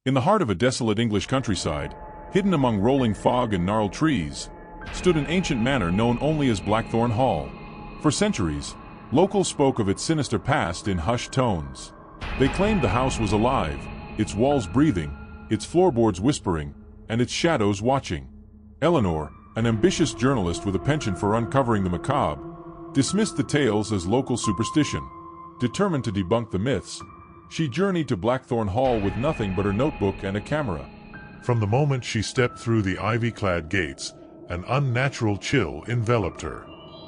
In the heart of a desolate English countryside, hidden among rolling fog and gnarled trees, stood an ancient manor known only as Blackthorn Hall. For centuries, locals spoke of its sinister past in hushed tones. They claimed the house was alive, its walls breathing, its floorboards whispering, and its shadows watching. Eleanor, an ambitious journalist with a penchant for uncovering the macabre, dismissed the tales as local superstition. Determined to debunk the myths, she journeyed to Blackthorn Hall with nothing but her notebook and a camera. From the moment she stepped through the ivy-clad gates, an unnatural chill enveloped her.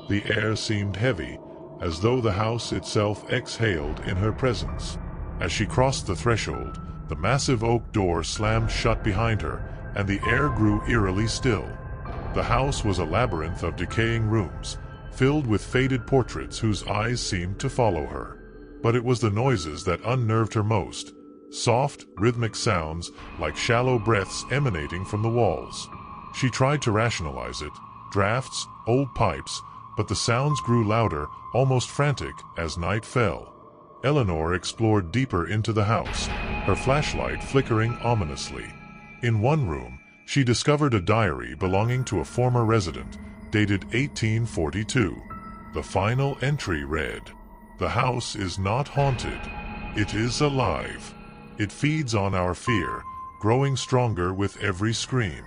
The air seemed heavy, as though the house itself exhaled in her presence. As she crossed the threshold, the massive oak door slammed shut behind her, and the air grew eerily still. The house was a labyrinth of decaying rooms, filled with faded portraits whose eyes seemed to follow her. But it was the noises that unnerved her most, soft, rhythmic sounds like shallow breaths emanating from the walls. She tried to rationalize it, drafts, old pipes, but the sounds grew louder, almost frantic, as night fell. Eleanor explored deeper into the house, her flashlight flickering ominously. In one room, she discovered a diary belonging to a former resident, dated 1842. The final entry read, "The house is not haunted. It is alive. It feeds on our fear, growing stronger with every scream.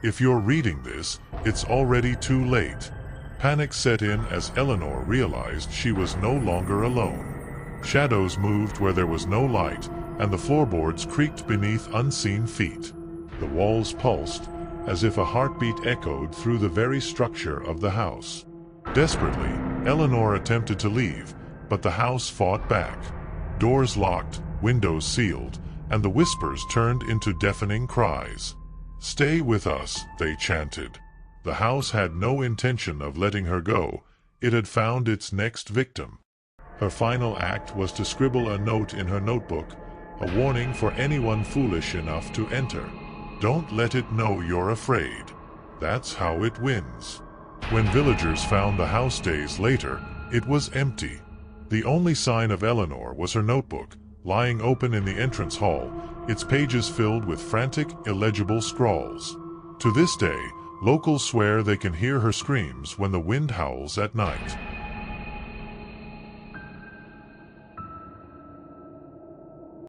If you're reading this, it's already too late." Panic set in as Eleanor realized she was no longer alone. Shadows moved where there was no light, and the floorboards creaked beneath unseen feet. The walls pulsed, as if a heartbeat echoed through the very structure of the house. Desperately, Eleanor attempted to leave, but the house fought back. Doors locked, windows sealed, and the whispers turned into deafening cries. "Stay with us," they chanted. The house had no intention of letting her go. It had found its next victim. Her final act was to scribble a note in her notebook, a warning for anyone foolish enough to enter. "Don't let it know you're afraid. That's how it wins." When villagers found the house days later, it was empty. The only sign of Eleanor was her notebook, lying open in the entrance hall, its pages filled with frantic, illegible scrawls. To this day, locals swear they can hear her screams when the wind howls at night.